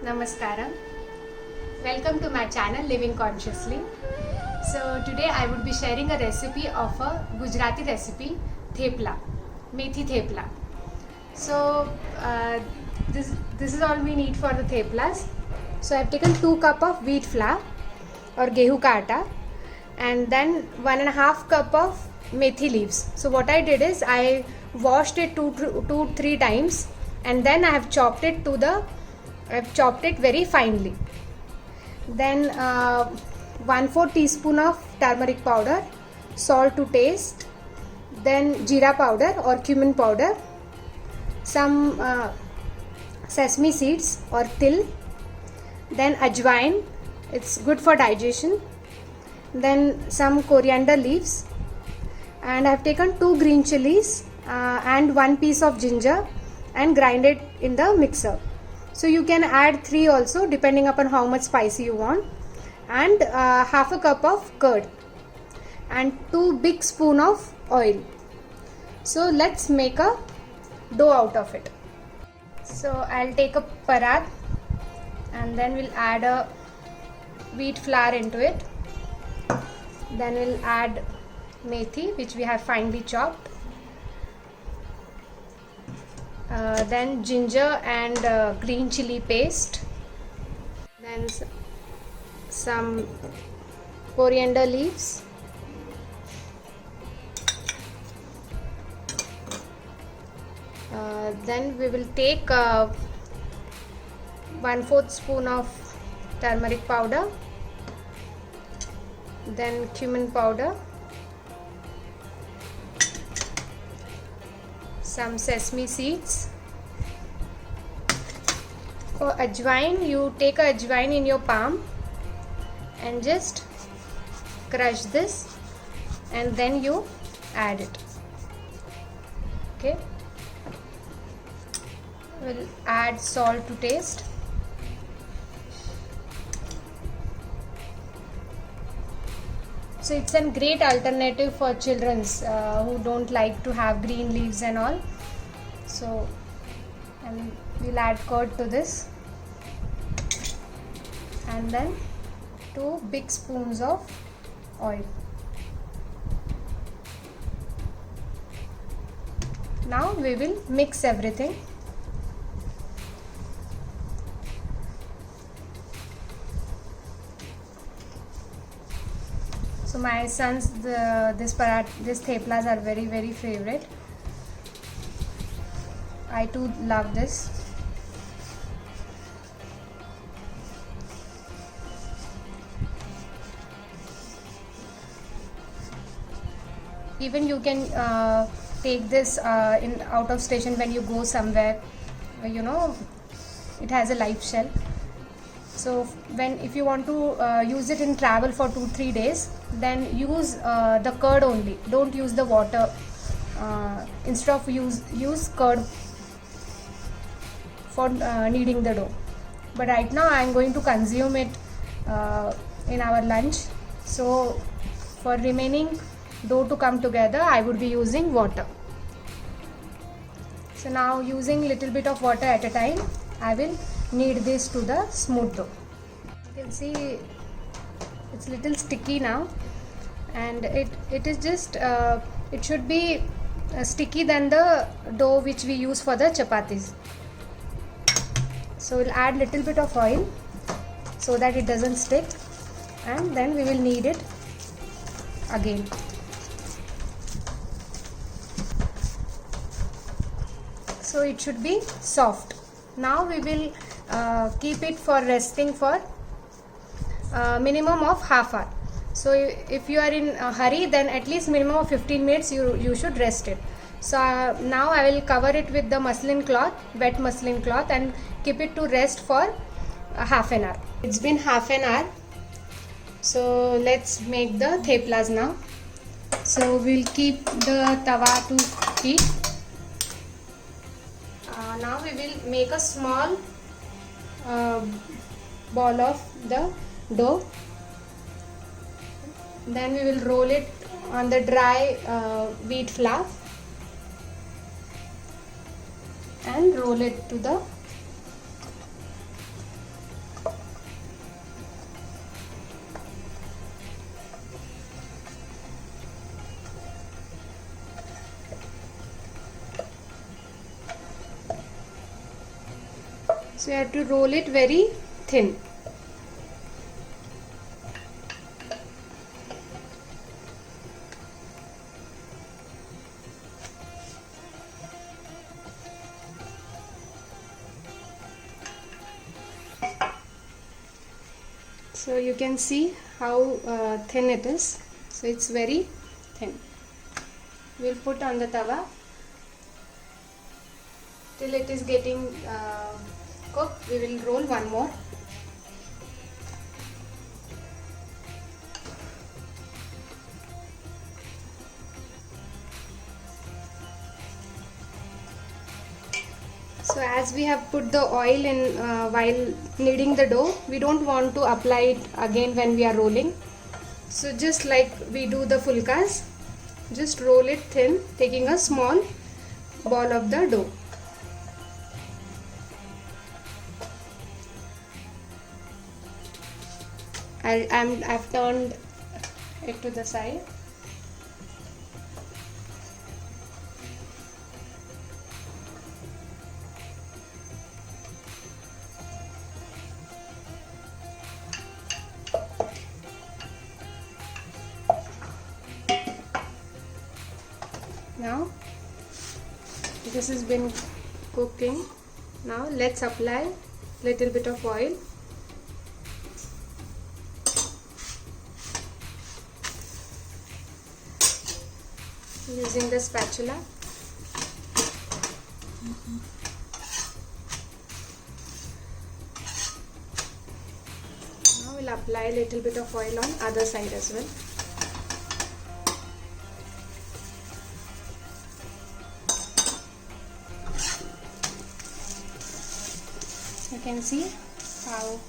Namaskaram. Welcome to my channel Living Consciously. So today I would be sharing a recipe of a Gujarati recipe, thepla, methi thepla. So this is all we need for the theplas. So I have taken 2 cup of wheat flour or gehu ka atta, and then 1.5 cup of methi leaves. So what I did is I washed it 2-3 times, and then I have chopped it very finely. Then 1/4 teaspoon of turmeric powder, salt to taste, then jeera powder or cumin powder, some sesame seeds or til, then ajwain, it's good for digestion, then some coriander leaves, and I have taken 2 green chilies and 1 piece of ginger and grind it in the mixer. So you can add 3 also depending upon how much spicy you want, and half a cup of curd and 2 big spoon of oil. So let's make a dough out of it. So I'll take a parat and then we'll add a wheat flour into it. Then we'll add methi, which we have finely chopped. Then ginger and green chili paste, then some coriander leaves, then we will take 1/4 spoon of turmeric powder, then cumin powder, some sesame seeds. For ajwain, you take a ajwain in your palm and just crush this, and then you add it. Okay, we'll add salt to taste. So it's a great alternative for children who don't like to have green leaves and all. So, and we'll add curd to this, and then 2 big spoons of oil. Now we will mix everything. So my sons, this theplas are very favorite. I too love this. Even you can take this in out of station when you go somewhere. It has a live shell. So if you want to use it in travel for 2-3 days, then use the curd only. Don't use the water. Instead of use curd for kneading the dough. But right now I am going to consume it in our lunch. So for remaining dough to come together, I would be using water. So now, using little bit of water at a time, I will knead this to the smooth dough. You can see it's little sticky now, and it is just it should be sticky than the dough which we use for the chapatis. So we'll add little bit of oil so that it doesn't stick, and then we will knead it again. So it should be soft. Now we will keep it for resting for minimum of half hour. So if you are in a hurry, then at least minimum of 15 minutes you should rest it. So now I will cover it with the muslin cloth, wet muslin cloth, and keep it to rest for half an hour. It's been half an hour. So let's make the theplas now. So we'll keep the tawa to heat. Now we will make a small ball of the dough. Then we will roll it on the dry wheat flour and roll it to the So you have to roll it very thin. So you can see how thin it is. So it's very thin. We'll put on the tawa till it is getting cooked. We will roll one more. So as we have put the oil in while kneading the dough, we don't want to apply it again when we are rolling. So just like we do the fulkas, just roll it thin, taking a small ball of the dough. I've turned it to the side. Now this has been cooking. Now let's apply little bit of oil. Using the spatula. Now we'll apply a little bit of oil on other side as well. You can see how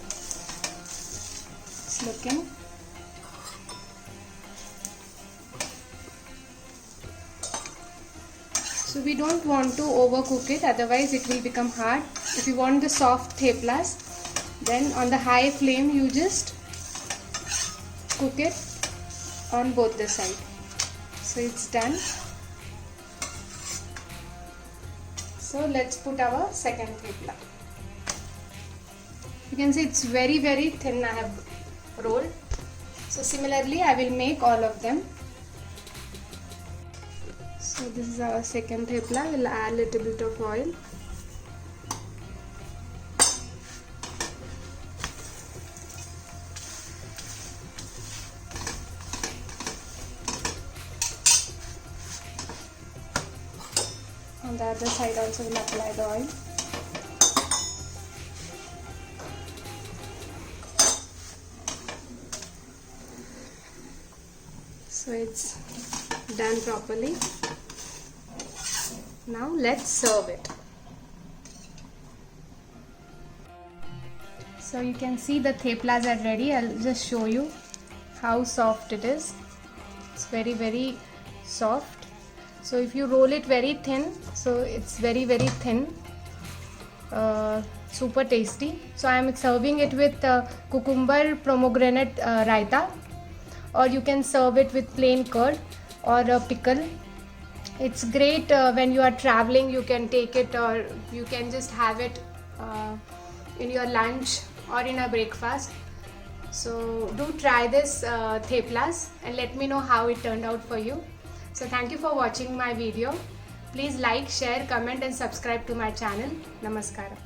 it's looking. So we don't want to overcook it, otherwise it will become hard. If you want the soft theplas, then on the high flame you just cook it on both the sides. So it's done. So let's put our second thepla. You can see it's very thin. I have rolled. So similarly I will make all of them. So this is our second thepla. We'll add a little bit of oil. On the other side also we'll apply the oil. So it's done properly. Now let's serve it. So you can see the theplas are ready. I'll just show you how soft it is. It's very soft. So if you roll it very thin, so it's very thin. Super tasty. So I am serving it with cucumber pomegranate raita, or you can serve it with plain curd or a pickle. It's great when you are traveling. You can take it, or you can just have it in your lunch or in a breakfast. So do try this theplas and let me know how it turned out for you. So thank you for watching my video. Please like, share, comment and subscribe to my channel. Namaskara.